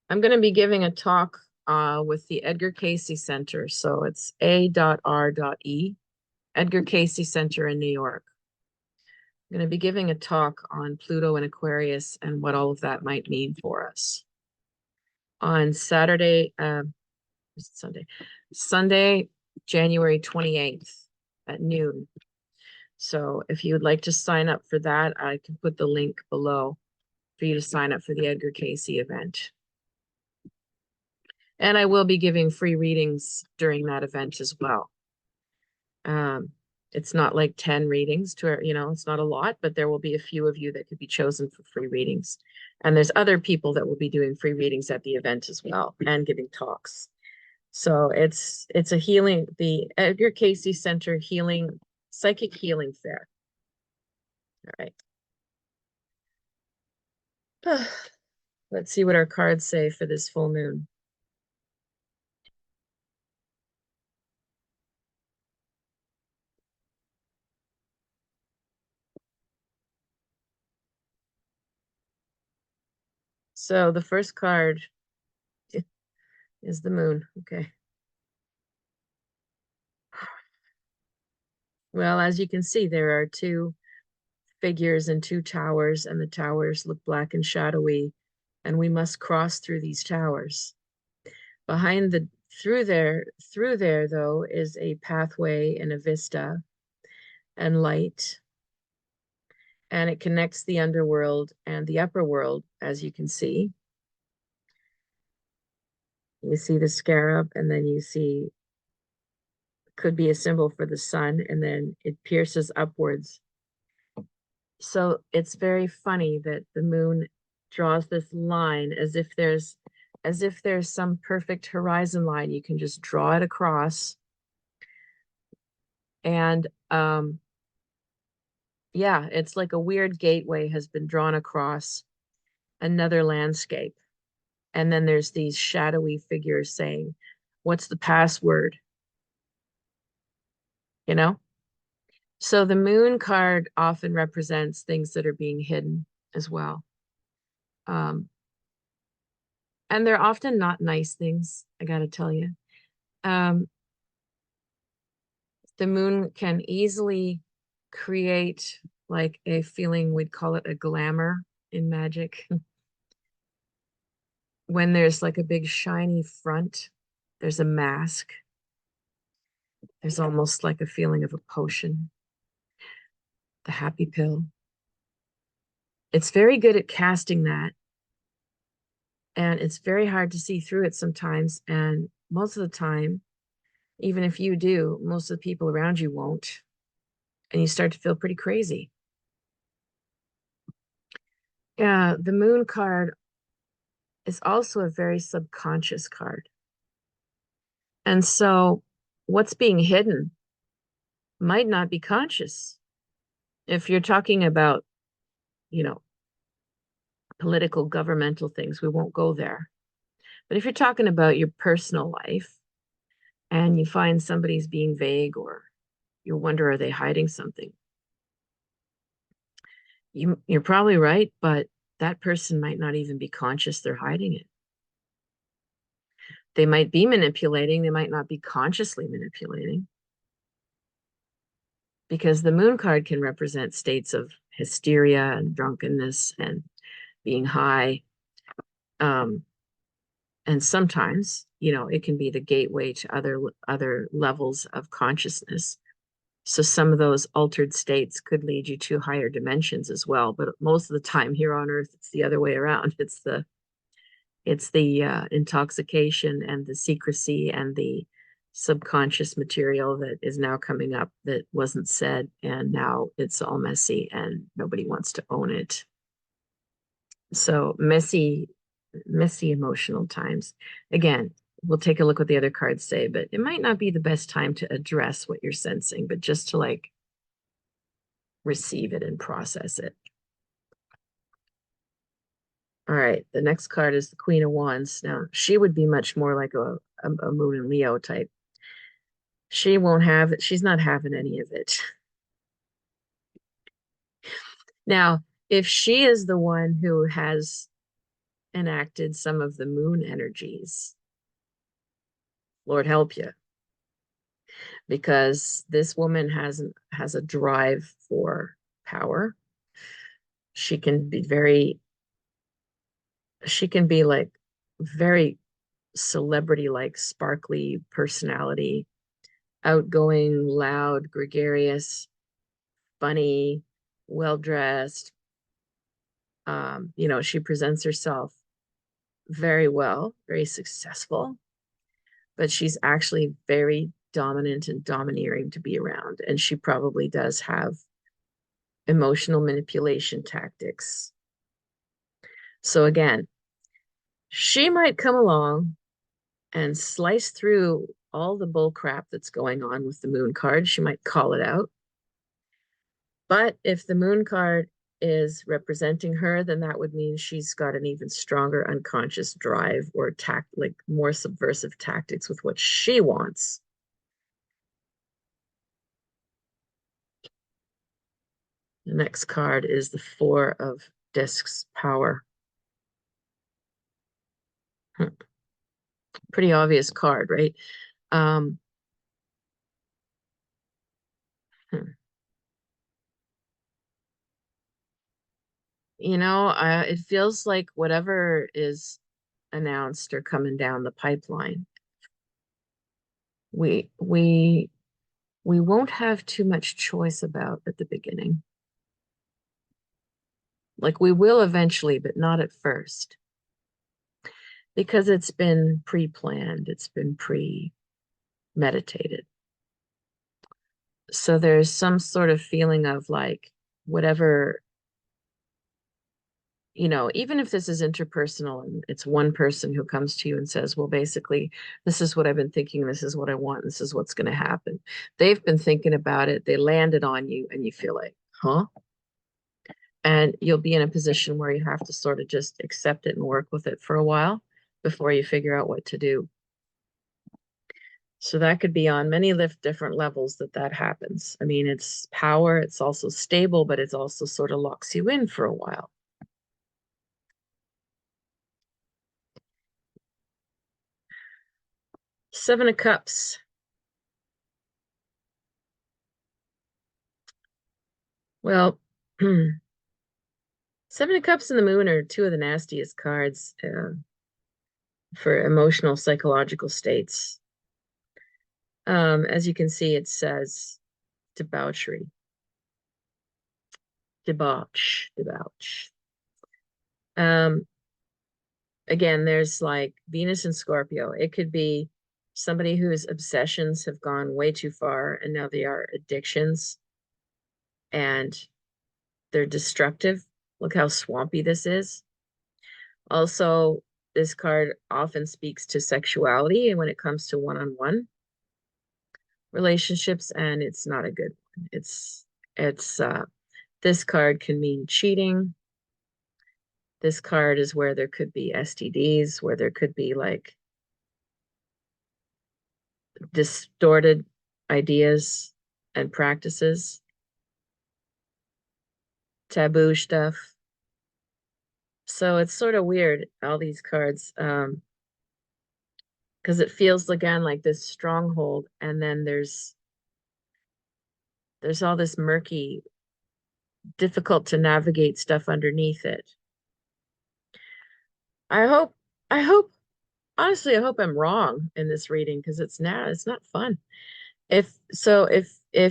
I'm going to be giving a talk with the Edgar Cayce Centre. So it's A.R.E, Edgar Cayce Centre in New York. I'm going to be giving a talk on Pluto and Aquarius and what all of that might mean for us on Saturday, Sunday, Sunday, January 28th at noon. So if you would like to sign up for that, I can put the link below for you to sign up for the Edgar Cayce event. And I will be giving free readings during that event as well. It's not like 10 readings to, it's not a lot, but there will be a few of you that could be chosen for free readings. And there's other people that will be doing free readings at the event as well and giving talks. So it's a healing, the Edgar Cayce Centre healing, psychic healing fair. All right. Let's see what our cards say for this full moon. So the first card is the moon. Okay. Well, as you can see, there are two figures and two towers, and the towers look black and shadowy, and we must cross through these towers. Behind the through there though is a pathway and a vista and light, and it connects the underworld and the upper world, as you can see. You see the scarab, and then you see could be a symbol for the sun, and then it pierces upwards. So it's very funny that the moon draws this line as if there's some perfect horizon line. You can just draw it across. And yeah, it's like a weird gateway has been drawn across another landscape. And then there's these shadowy figures saying, what's the password? You know? So the moon card often represents things that are being hidden as well. And they're often not nice things, I gotta tell you. Um, the moon can easily create like a feeling, we'd call it a glamour in magic. When there's like a big shiny front, there's a mask. There's almost like a feeling of a potion, the happy pill. It's very good at casting that. And it's very hard to see through it sometimes. And most of the time, even if you do, most of the people around you won't. And you start to feel pretty crazy. Yeah, the moon card is also a very subconscious card. And so what's being hidden might not be conscious. If you're talking about, you know, political, governmental things, we won't go there. But if you're talking about your personal life and you find somebody's being vague or you wonder, are they hiding something? You're probably right, but that person might not even be conscious they're hiding it. They might be manipulating, they might not be consciously manipulating. Because the moon card can represent states of hysteria and drunkenness and being high. And sometimes, it can be the gateway to other levels of consciousness. So some of those altered states could lead you to higher dimensions as well. But most of the time here on Earth, it's the other way around. It's the intoxication and the secrecy and the subconscious material that is now coming up that wasn't said, and now it's all messy and nobody wants to own it. So messy emotional times. Again, we'll take a look what the other cards say, but it might not be the best time to address what you're sensing, but just to like receive it and process it. All right, the next card is the Queen of Wands. Now, she would be much more like a Moon and Leo type. She won't have it. She's not having any of it. Now, if she is the one who has enacted some of the moon energies. Lord help you, because this woman has a drive for power. She can be like very celebrity like, sparkly personality, outgoing, loud, gregarious, funny, well dressed. She presents herself very well, very successful, but she's actually very dominant and domineering to be around. And she probably does have emotional manipulation tactics. So again, she might come along and slice through all the bull crap that's going on with the moon card. She might call it out. But if the moon card is representing her, then that would mean she's got an even stronger unconscious drive or like more subversive tactics with what she wants. The next card is the Four of Discs, power. Pretty obvious card, right? Um, it feels like whatever is announced or coming down the pipeline, we won't have too much choice about at the beginning. Like we will eventually, but not at first. Because it's been pre-planned, it's been premeditated. So there's some sort of feeling of like whatever, even if this is interpersonal and it's one person who comes to you and says, well, basically, this is what I've been thinking, this is what I want, this is what's going to happen. They've been thinking about it, they landed on you, and you feel like, huh? And you'll be in a position where you have to sort of just accept it and work with it for a while before you figure out what to do. So that could be on many different levels that happens. I mean, it's power, it's also stable, but it's also sort of locks you in for a while. Seven of Cups. Well, Seven of Cups and the Moon are two of the nastiest cards for emotional, psychological states. As you can see, it says debauchery. Debauch. Um, Again, there's like Venus and Scorpio. It could be somebody whose obsessions have gone way too far and now they are addictions and they're destructive. Look how swampy this is. Also, this card often speaks to sexuality and when it comes to one-on-one relationships, and it's not a good one. It's this card can mean cheating. This card is where there could be STDs, where there could be like distorted ideas and practices, taboo stuff. So it's sort of weird, all these cards, because it feels again like this stronghold, and then there's all this murky, difficult to navigate stuff underneath it. I hope, I hope, honestly, I hope I'm wrong in this reading because it's not fun. If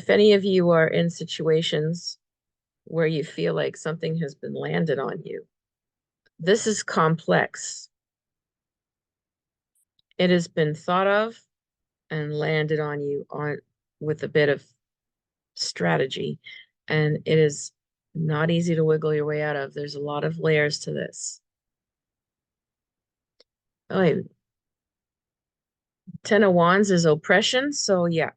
any of you are in situations where you feel like something has been landed on you, this is complex. It has been thought of and landed on you with a bit of strategy, and it is not easy to wiggle your way out of. There's a lot of layers to this. Oh, Ten of Wands is oppression, so yeah,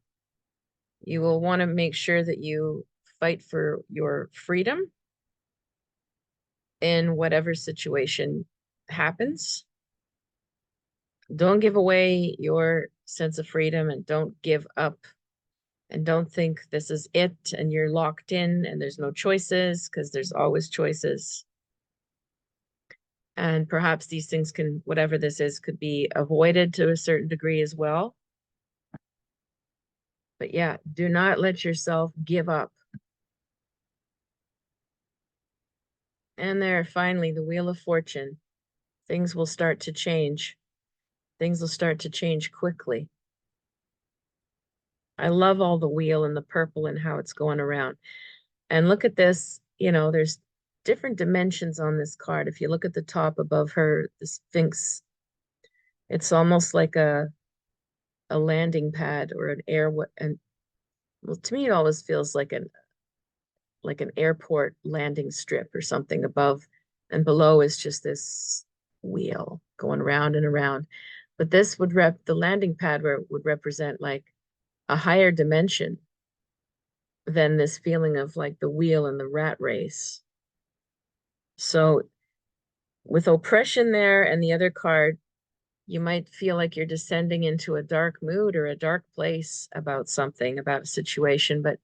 you will want to make sure that you fight for your freedom in whatever situation happens. Don't give away your sense of freedom and don't give up and don't think this is it and you're locked in and there's no choices, because there's always choices. And perhaps these things can, whatever this is, could be avoided to a certain degree as well. But yeah, do not let yourself give up. And there, finally, the Wheel of Fortune. Things will start to change. Things will start to change quickly. I love all the wheel and the purple and how it's going around. And look at this, there's different dimensions on this card. If you look at the top above her, the Sphinx, it's almost like a landing pad or an and well, to me, it always feels like an airport landing strip or something above, and below is just this wheel going round and around. But this would the landing pad where would represent like a higher dimension than this feeling of like the wheel and the rat race. So with oppression there and the other card, you might feel like you're descending into a dark mood or a dark place about something, about a situation, but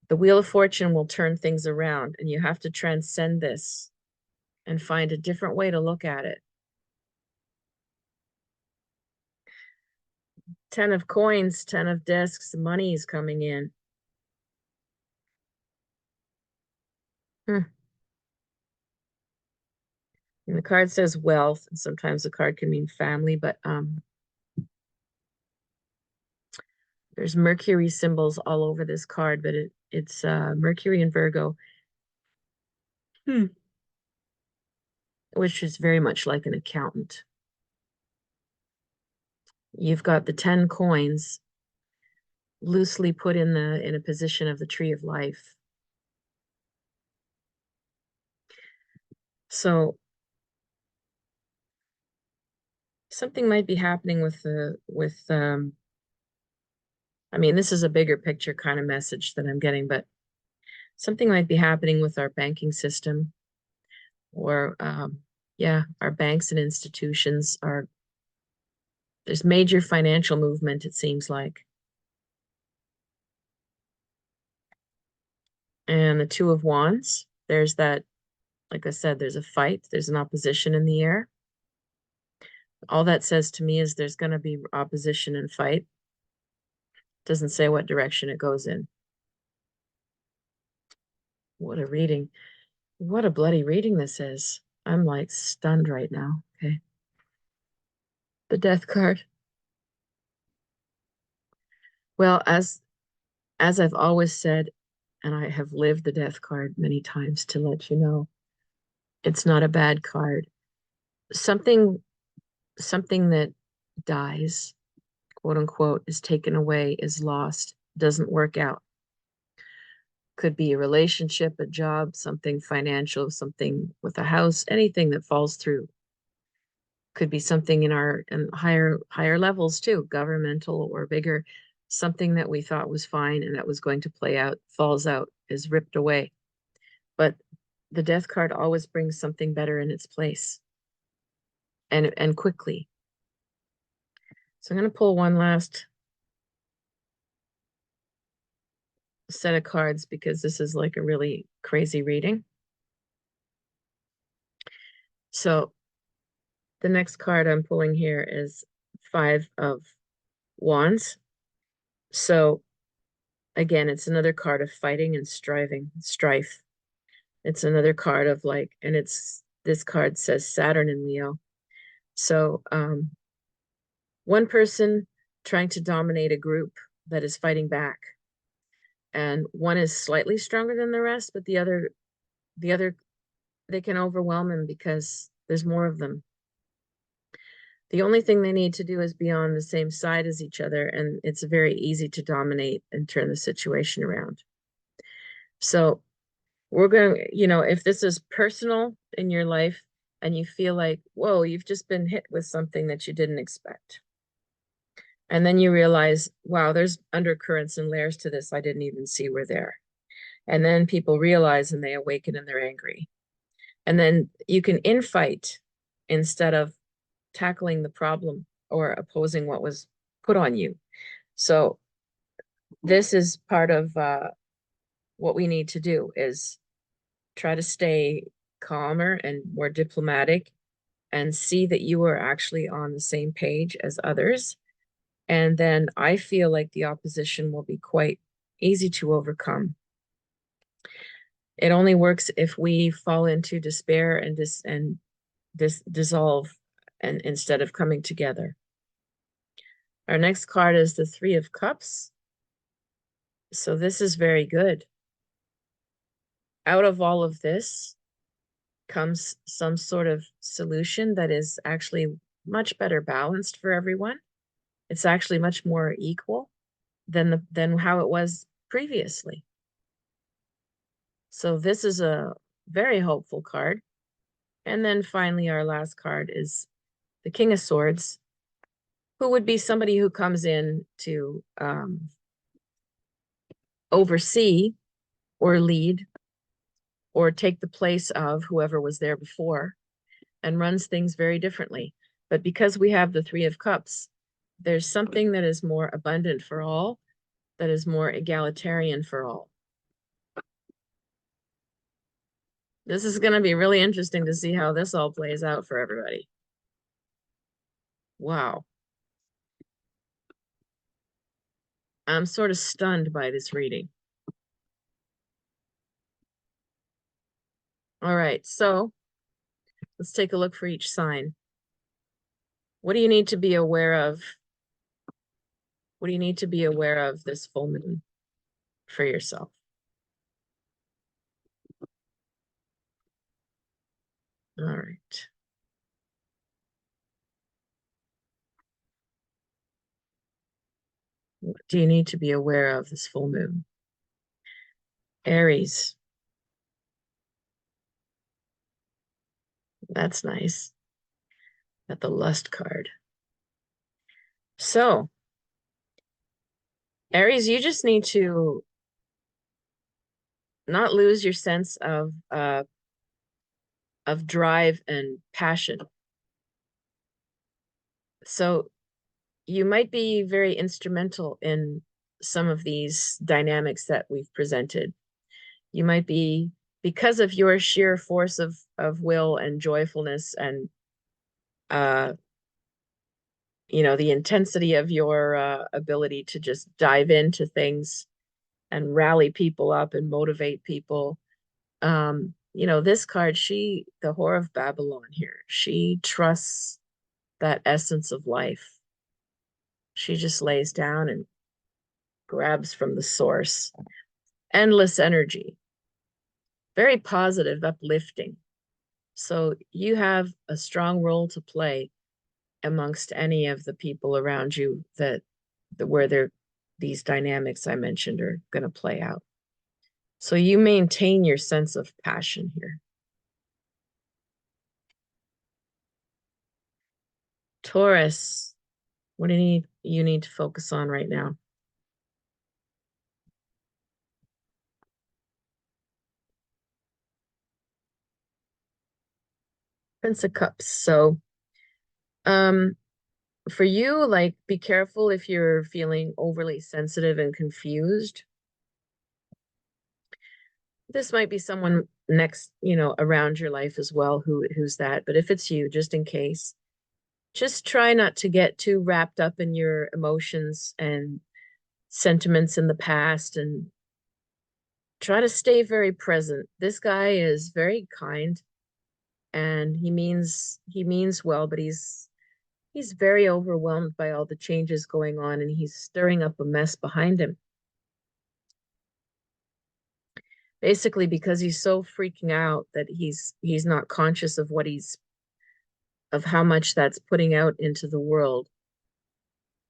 the Wheel of Fortune will turn things around, and you have to transcend this and find a different way to look at it. 10 of coins, 10 of discs, money is coming in. And the card says wealth, and sometimes the card can mean family, but there's Mercury symbols all over this card, but it's Mercury and Virgo, which is very much like an accountant. You've got the 10 coins loosely put in a position of the tree of life. So something might be happening with I mean, this is a bigger picture kind of message that I'm getting, but something might be happening with our banking system, or yeah, our banks and institutions are, there's major financial movement, it seems like. And the Two of Wands, there's that, like I said, there's a fight, there's an opposition in the air. All that says to me is there's going to be opposition and fight. Doesn't say what direction it goes in. What a reading. What a bloody reading this is. I'm like stunned right now. Okay. The Death card. Well, as I've always said, and I have lived the Death card many times to let you know, it's not a bad card. Something that dies, quote unquote, is taken away, is lost, doesn't work out. Could be a relationship, a job, something financial, something with a house, anything that falls through. Could be something in higher levels too, governmental or bigger, something that we thought was fine and that was going to play out, falls out, is ripped away. But the Death card always brings something better in its place, and quickly. So I'm going to pull one last set of cards because this is like a really crazy reading. So the next card I'm pulling here is 5 of Wands. So again, it's another card of fighting and strife. It's another card of like, and this card says Saturn in Leo. So one person trying to dominate a group that is fighting back, and one is slightly stronger than the rest, but the other they can overwhelm him because there's more of them. The only thing they need to do is be on the same side as each other, and it's very easy to dominate and turn the situation around. So we're going, if this is personal in your life and you feel like, whoa, you've just been hit with something that you didn't expect. And then you realize, wow, there's undercurrents and layers to this I didn't even see were there. And then people realize and they awaken and they're angry. And then you can infight instead of tackling the problem or opposing what was put on you. So this is part of what we need to do, is try to stay calmer and more diplomatic and see that you are actually on the same page as others. And then I feel like the opposition will be quite easy to overcome. It only works if we fall into despair and dissolve and instead of coming together. Our next card is the Three of Cups. So this is very good. Out of all of this comes some sort of solution that is actually much better balanced for everyone. It's actually much more equal than how it was previously. So this is a very hopeful card. And then finally, our last card is the King of Swords, who would be somebody who comes in to oversee or lead or take the place of whoever was there before and runs things very differently. But because we have the Three of Cups, there's something that is more abundant for all, that is more egalitarian for all. This is going to be really interesting to see how this all plays out for everybody. Wow. I'm sort of stunned by this reading. All right, so let's take a look for each sign. What do you need to be aware of? What do you need to be aware of this full moon for yourself? All right. What do you need to be aware of this full moon? Aries. That's nice. Got the Lust card. So, Aries, you just need to not lose your sense of drive and passion. So you might be very instrumental in some of these dynamics that we've presented. You might be, because of your sheer force of will and joyfulness and the intensity of your ability to just dive into things and rally people up and motivate people. This card, the Whore of Babylon here, she trusts that essence of life. She just lays down and grabs from the source. Endless energy, very positive, uplifting. So you have a strong role to play amongst any of the people around you where these dynamics I mentioned are going to play out. So you maintain your sense of passion here. Taurus, what do you need to focus on right now? Prince of Cups. So for you, like, be careful if you're feeling overly sensitive and confused. This might be someone next, around your life as well who's that. But if it's you, just in case, just try not to get too wrapped up in your emotions and sentiments in the past and try to stay very present. This guy is very kind and he means well, but he's very overwhelmed by all the changes going on and he's stirring up a mess behind him. Basically because he's so freaking out that he's not conscious of how much that's putting out into the world,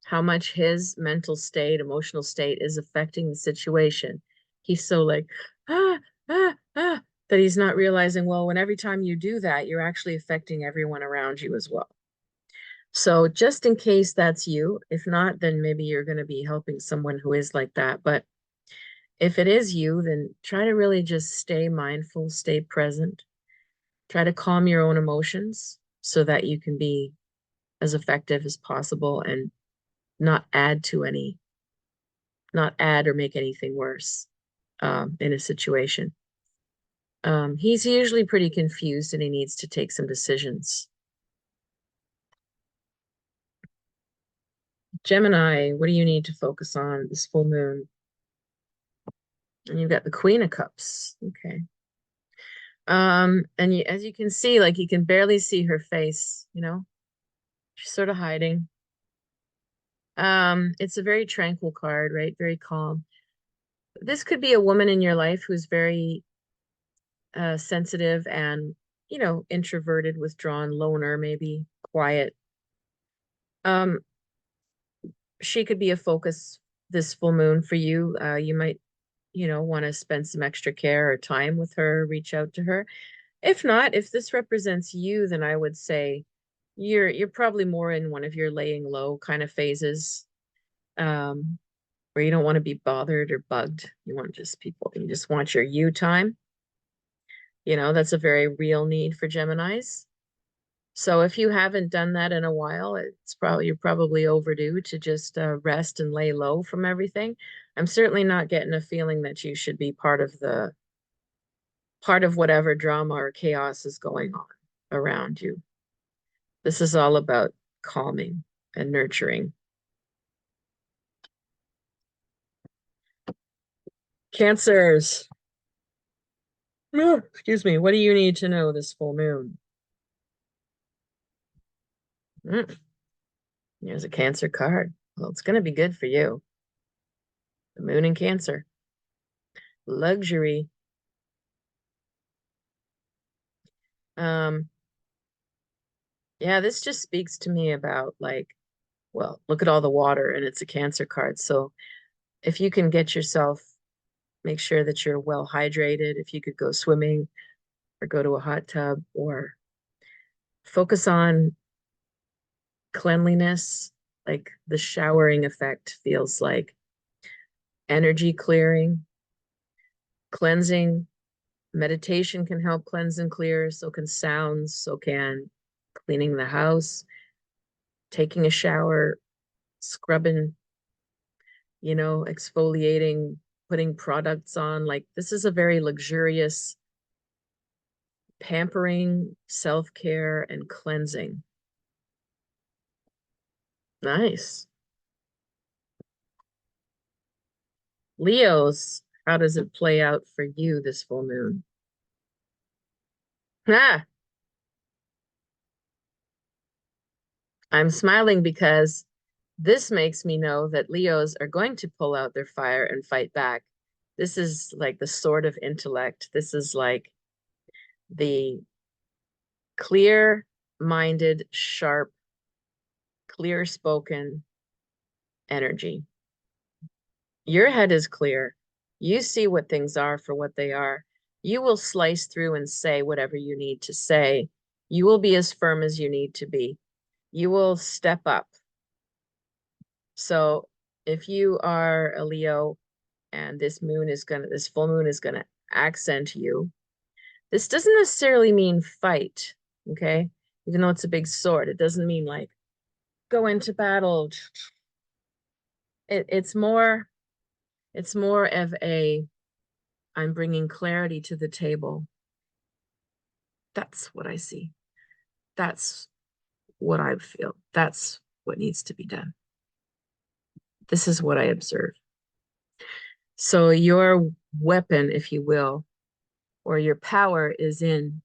how much his mental state, emotional state is affecting the situation. He's so like, ah, that he's not realizing, well, when every time you do that, you're actually affecting everyone around you as well. So just in case that's you, if not, then maybe you're going to be helping someone who is like that. But if it is you, then try to really just stay mindful, stay present, try to calm your own emotions so that you can be as effective as possible and not add or make anything worse in a situation. He's usually pretty confused and he needs to take some decisions. Gemini, what do you need to focus on this full moon? And you've got the Queen of Cups. Okay. And as you can see, like you can barely see her face, you know, she's sort of hiding. It's a very tranquil card, right? Very calm. This could be a woman in your life who's very sensitive and, you know, introverted, withdrawn, loner, maybe quiet. Um, she could be a focus this full moon for you. You might, you know, want to spend some extra care or time with her, reach out to her. If not, if this represents you, then I would say you're probably more in one of your laying low kind of phases, where you don't want to be bothered or bugged. You want just people, you just want your you time. You know, that's a very real need for Geminis. So if you haven't done that in a while, you're probably overdue to just rest and lay low from everything. I'm certainly not getting a feeling that you should be part of whatever drama or chaos is going on around you. This is all about calming and nurturing. Cancers. Oh, excuse me. What do you need to know this full moon? Mm, Here's a Cancer card. Well, it's going to be good for you. The moon in Cancer. Luxury. Um, yeah, this just speaks to me about like, well, look at all the water and it's a Cancer card. So if you can get yourself, make sure that you're well hydrated, if you could go swimming or go to a hot tub or focus on cleanliness, like the showering effect feels like energy clearing, cleansing. Meditation can help cleanse and clear, so can sounds, so can cleaning the house, taking a shower, scrubbing, you know, exfoliating, putting products on. Like this is a very luxurious pampering, self-care, and cleansing. Nice. Leos, how does it play out for you this full moon? Ah, I'm smiling because this makes me know that Leos are going to pull out their fire and fight back. This is like the sword of intellect. This is like the clear-minded, sharp, clear-spoken energy. Your head is clear. You see what things are for what they are. You will slice through and say whatever you need to say. You will be as firm as you need to be. You will step up. So if you are a Leo and this full moon is gonna accent you, this doesn't necessarily mean fight, okay? Even though it's a big sword, it doesn't mean like go into battle. It's more of a I'm bringing clarity to the table. That's what I see. That's what I feel. That's what needs to be done. This is what I observe. So your weapon, if you will, or your power is in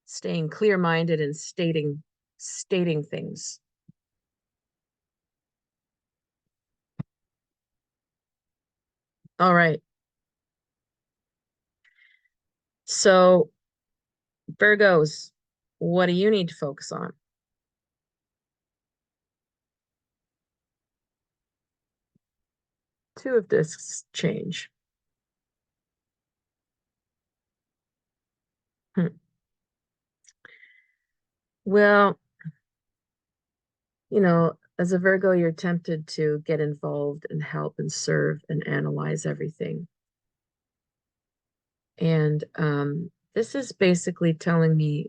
staying clear-minded and stating things. All right. So Virgos, what do you need to focus on? Two of discs change. Hmm. Well, you know, as a Virgo, you're tempted to get involved and help and serve and analyze everything. And this is basically telling me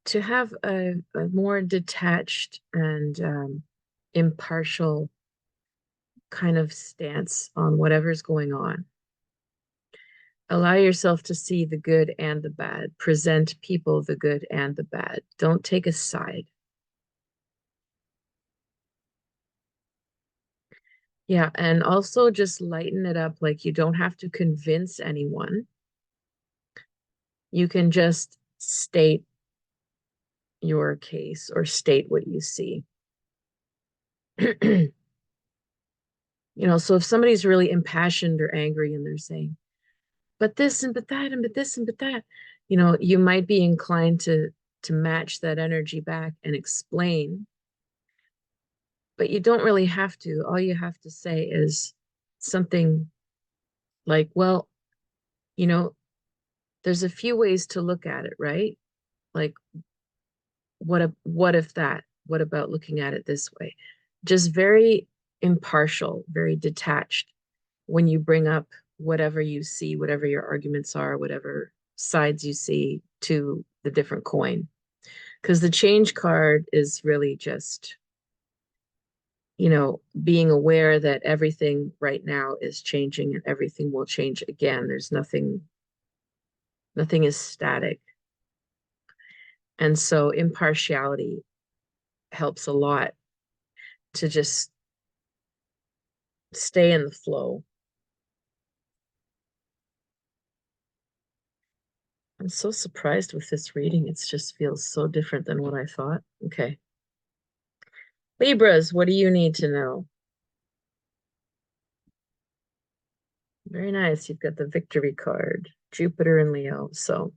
to have a more detached and impartial kind of stance on whatever's going on. Allow yourself to see the good and the bad. Present people the good and the bad. Don't take a side. Yeah, and also just lighten it up. Like you don't have to convince anyone. You can just state your case or state what you see. So if somebody's really impassioned or angry and they're saying, but this and but that and but this and but that, you might be inclined to match that energy back and explain, but you don't really have to. All you have to say is something like, well, you know, there's a few ways to look at it, right? Like, what if that? What about looking at it this way? Just very impartial, very detached when you bring up whatever you see, whatever your arguments are, whatever sides you see to the different coin. Because the change card is really just, being aware that everything right now is changing and everything will change again. There's nothing is static. And so impartiality helps a lot to just stay in the flow. I'm so surprised with this reading. It just feels so different than what I thought. Okay. Libras, what do you need to know? Very nice. You've got the victory card, Jupiter and Leo. So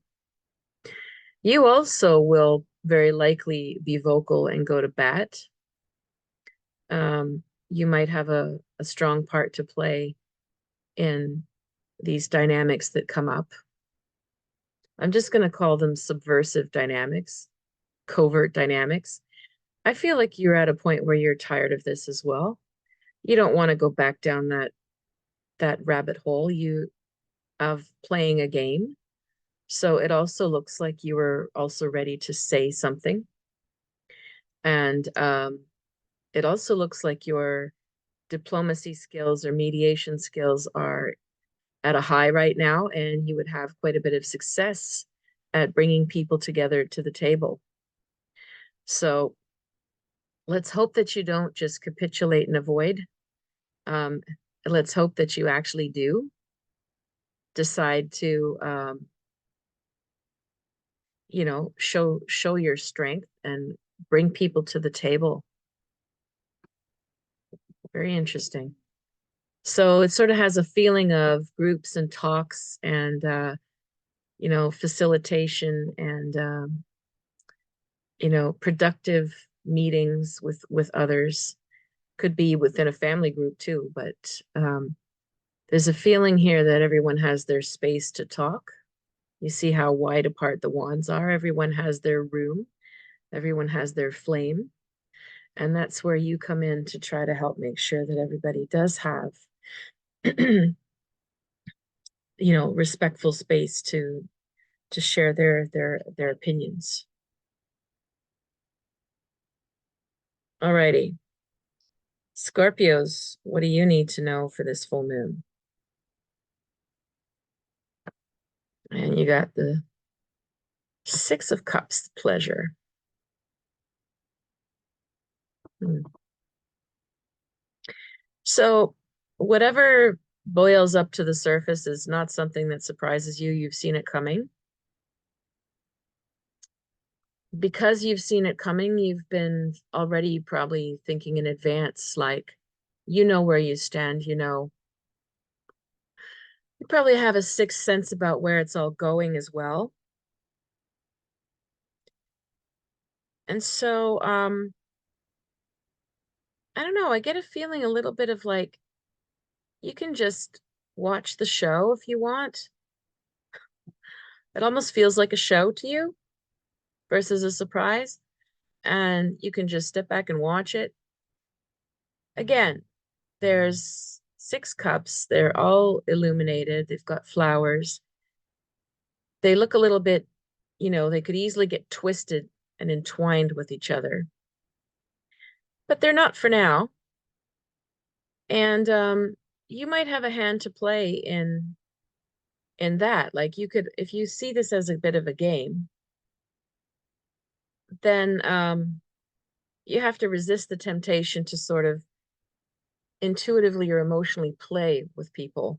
you also will very likely be vocal and go to bat. You might have a strong part to play in these dynamics that come up. I'm just going to call them subversive dynamics, covert dynamics. I feel like you're at a point where you're tired of this as well. You don't want to go back down that rabbit hole of playing a game. So it also looks like you were also ready to say something. And it also looks like your diplomacy skills or mediation skills are at a high right now, and you would have quite a bit of success at bringing people together to the table. So let's hope that you don't just capitulate and avoid. Um, let's hope that you actually do decide to, show your strength and bring people to the table. Very interesting. So it sort of has a feeling of groups and talks and facilitation and productive meetings with others. Could be within a family group too, but there's a feeling here that everyone has their space to talk. You see how wide apart the wands are. Everyone has their room. Everyone has their flame. And that's where you come in to try to help make sure that everybody does have, respectful space to share their opinions. Alrighty. Scorpios, what do you need to know for this full moon? And you got the Six of Cups, pleasure. So whatever boils up to the surface is not something that surprises you. You've seen it coming. Because you've seen it coming, you've been already probably thinking in advance, like, where you stand, you probably have a sixth sense about where it's all going as well. And so, I don't know, I get a feeling a little bit of like, you can just watch the show if you want. It almost feels like a show to you versus a surprise. And you can just step back and watch it. Again, there's six cups. They're all illuminated. They've got flowers. They look a little bit, they could easily get twisted and entwined with each other. But they're not for now. And you might have a hand to play in that. Like you could, if you see this as a bit of a game, then you have to resist the temptation to sort of intuitively or emotionally play with people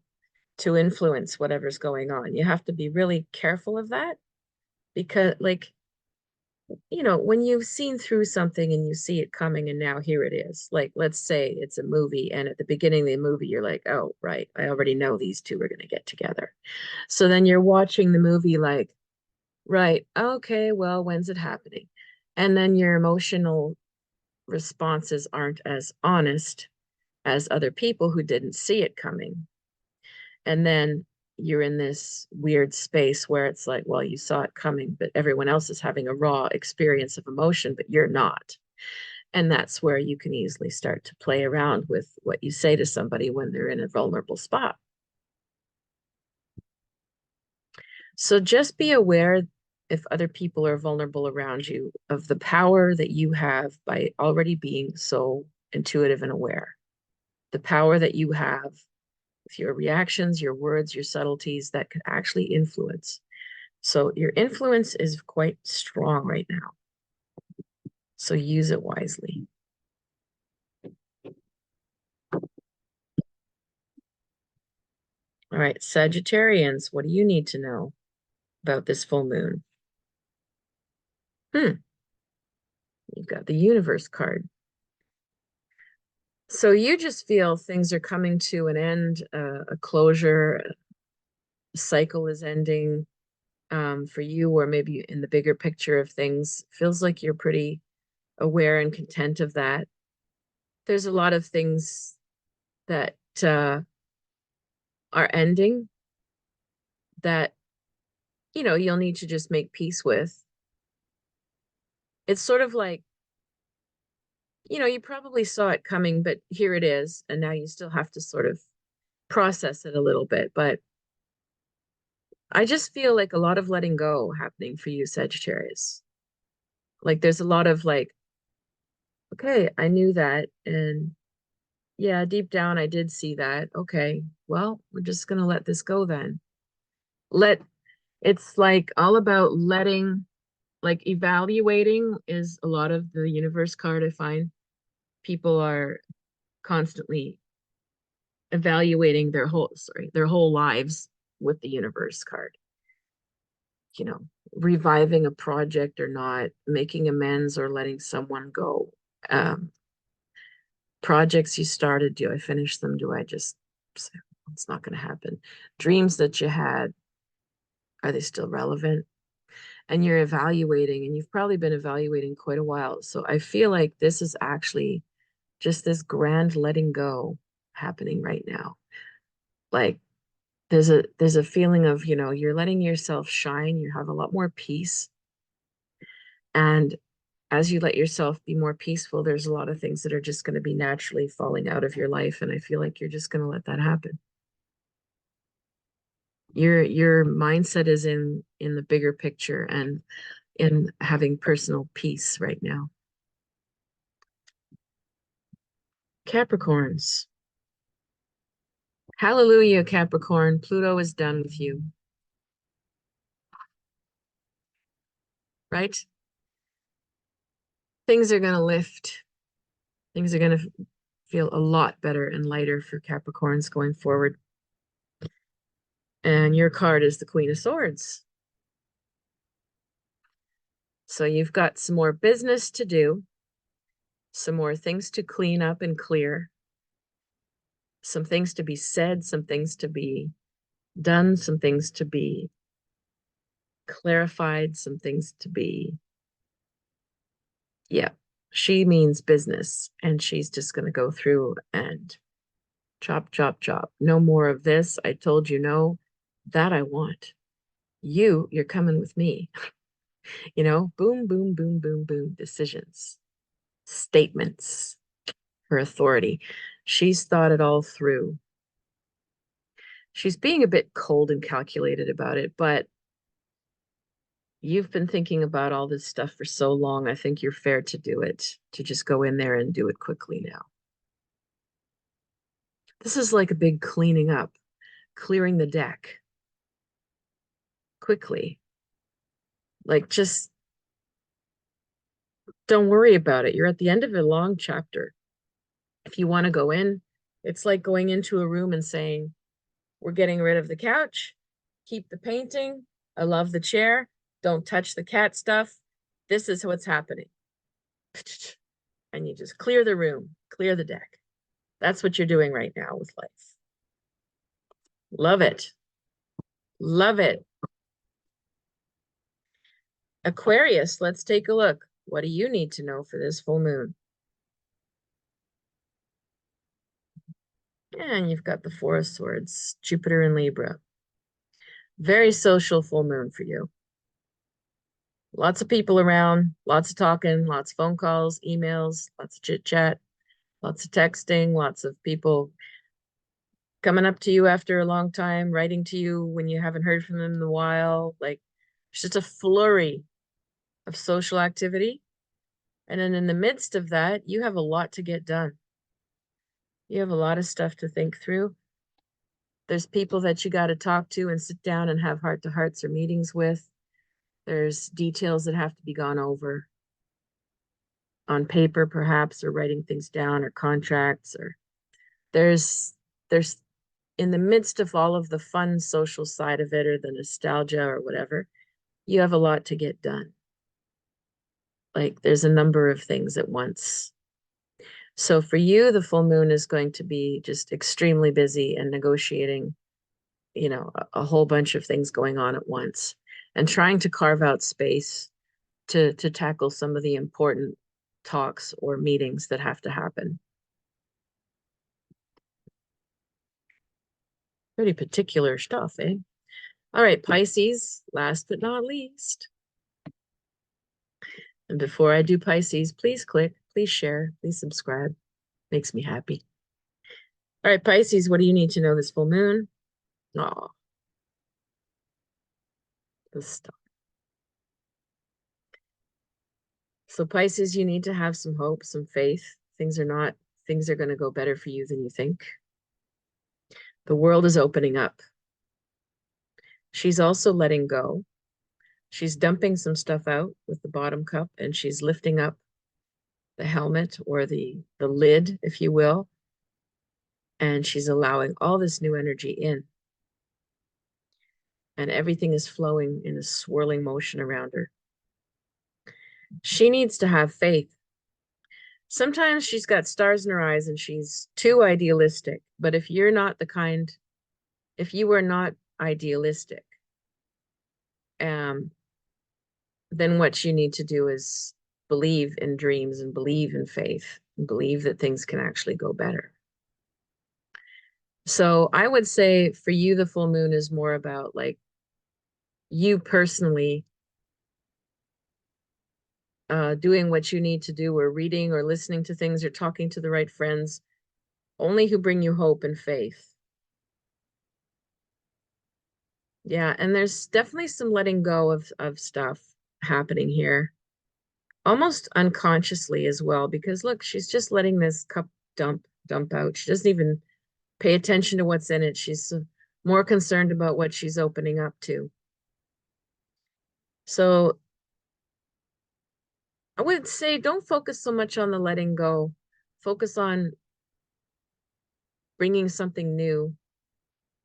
to influence whatever's going on. You have to be really careful of that because, like, when you've seen through something and you see it coming and now here it is. Like, let's say it's a movie, and at the beginning of the movie, you're like, oh, right, I already know these two are going to get together. So then you're watching the movie like, right, okay, well, when's it happening? And then your emotional responses aren't as honest as other people who didn't see it coming. And then you're in this weird space where it's like, well, you saw it coming, but everyone else is having a raw experience of emotion, but you're not. And that's where you can easily start to play around with what you say to somebody when they're in a vulnerable spot. So just be aware, if other people are vulnerable around you, of the power that you have by already being so intuitive and aware. The power that you have with your reactions, your words, your subtleties that could actually influence. So your influence is quite strong right now. So use it wisely. All right, Sagittarians, what do you need to know about this full moon? You've got the universe card. So you just feel things are coming to an end, a closure, a cycle is ending for you, or maybe in the bigger picture of things. Feels like you're pretty aware and content of that. There's a lot of things that are ending that, you'll need to just make peace with. It's sort of like, you probably saw it coming, but here it is. And now you still have to sort of process it a little bit. But I just feel like a lot of letting go happening for you, Sagittarius. Like there's a lot of like, okay, I knew that. And yeah, deep down, I did see that. Okay, well, we're just going to let this go then. It's like all about letting, like evaluating is a lot of the universe card. I find people are constantly evaluating their whole lives with the universe card. You know, reviving a project or not, making amends or letting someone go. Um, Projects you started, do I finish them? Do I just say, it's not going to happen? Dreams that you had, are they still relevant? And you're evaluating, and you've probably been evaluating quite a while. So I feel like this is actually just this grand letting go happening right now. Like there's a feeling of, you're letting yourself shine, you have a lot more peace. And as you let yourself be more peaceful, there's a lot of things that are just going to be naturally falling out of your life. And I feel like you're just going to let that happen. Your mindset is in the bigger picture and in having personal peace right now. Capricorns. Hallelujah, Capricorn. Pluto is done with you. Right? Things are going to lift. Things are going to feel a lot better and lighter for Capricorns going forward. And your card is the Queen of Swords. So you've got some more business to do, some more things to clean up and clear, some things to be said, some things to be done, some things to be clarified, some things to be, yeah. She means business, and she's just going to go through and chop, chop, chop. No more of this. I told you no. That I want. You're coming with me. Boom, boom, boom, boom, boom. Decisions, statements, her authority. She's thought it all through. She's being a bit cold and calculated about it, but you've been thinking about all this stuff for so long. I think you're fair to do it, to just go in there and do it quickly now. This is like a big cleaning up, clearing the deck. quickly. Like, just don't worry about it. You're at the end of a long chapter. If you want to go in, it's like going into a room and saying, we're getting rid of the couch, keep the painting. I love the chair. Don't touch the cat stuff. This is what's happening. And you just clear the room, clear the deck. That's what you're doing right now with life. Love it. Love it. Aquarius, let's take a look. What do you need to know for this full moon? And you've got the Four of Swords, Jupiter and Libra. Very social full moon for you. Lots of people around, lots of talking, lots of phone calls, emails, lots of chit chat, lots of texting, lots of people coming up to you after a long time, writing to you when you haven't heard from them in a while. Like, it's just a flurry of social activity. And then in the midst of that, you have a lot to get done. You have a lot of stuff to think through. There's people that you got to talk to and sit down and have heart-to-hearts or meetings with. There's details that have to be gone over on paper, perhaps, or writing things down, or contracts, or there's in the midst of all of the fun social side of it, or the nostalgia or whatever, you have a lot to get done. Like, there's a number of things at once. So for you, the full moon is going to be just extremely busy and negotiating, a whole bunch of things going on at once, and trying to carve out space to tackle some of the important talks or meetings that have to happen. Pretty particular stuff, eh? All right, Pisces, last but not least. And before I do Pisces, please click, please share, please subscribe. Makes me happy. All right, Pisces, what do you need to know this full moon? Oh, this stuff. So Pisces, you need to have some hope, some faith. Things are going to go better for you than you think. The world is opening up. She's also letting go. She's dumping some stuff out with the bottom cup, and she's lifting up the helmet, or the lid, if you will. And she's allowing all this new energy in. And everything is flowing in a swirling motion around her. She needs to have faith. Sometimes she's got stars in her eyes and she's too idealistic. But if you are not idealistic, then what you need to do is believe in dreams and believe in faith and believe that things can actually go better. So I would say for you, the full moon is more about like you personally doing what you need to do, or reading or listening to things or talking to the right friends, only who bring you hope and faith. Yeah, and there's definitely some letting go of stuff happening here, almost unconsciously as well, because look, she's just letting this cup dump out. She doesn't even pay attention to what's in it. She's more concerned about what she's opening up to. So I would say don't focus so much on the letting go. Focus on bringing something new,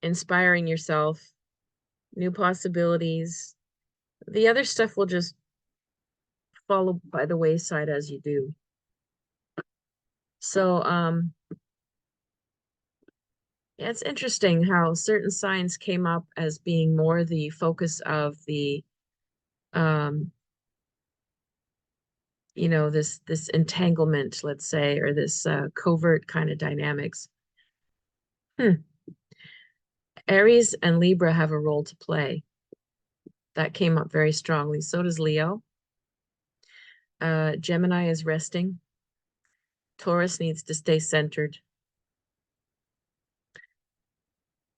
inspiring yourself, new possibilities. The other stuff will just follow by the wayside as you do. So, yeah, it's interesting how certain signs came up as being more the focus of the, this entanglement, let's say, or this covert kind of dynamics. Aries and Libra have a role to play. That came up very strongly. So does Leo. Gemini is resting. Taurus needs to stay centered.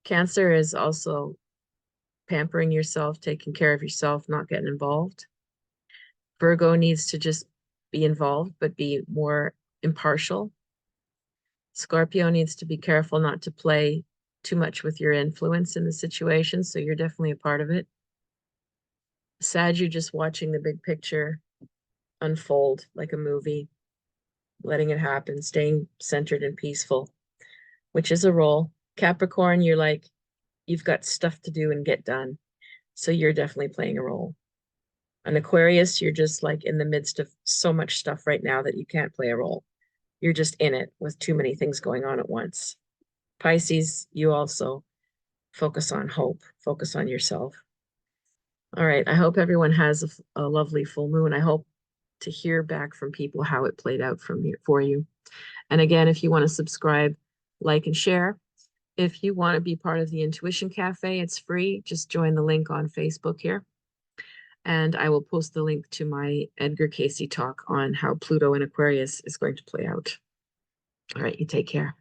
Cancer is also pampering yourself, taking care of yourself, not getting involved. Virgo needs to just be involved, but be more impartial. Scorpio needs to be careful not to play too much with your influence in the situation, so you're definitely a part of it. Sag, you're just watching the big picture unfold like a movie, letting it happen, staying centered and peaceful, which is a role. Capricorn, you're like, you've got stuff to do and get done. So you're definitely playing a role. An Aquarius, you're just like in the midst of so much stuff right now that you can't play a role. You're just in it with too many things going on at once. Pisces, you also focus on hope, focus on yourself. All right. I hope everyone has a lovely full moon. I hope to hear back from people how it played out for you. And again, if you want to subscribe, like, and share. If you want to be part of the Intuition Cafe, it's free. Just join the link on Facebook here. And I will post the link to my Edgar Cayce talk on how Pluto in Aquarius is going to play out. All right, you take care.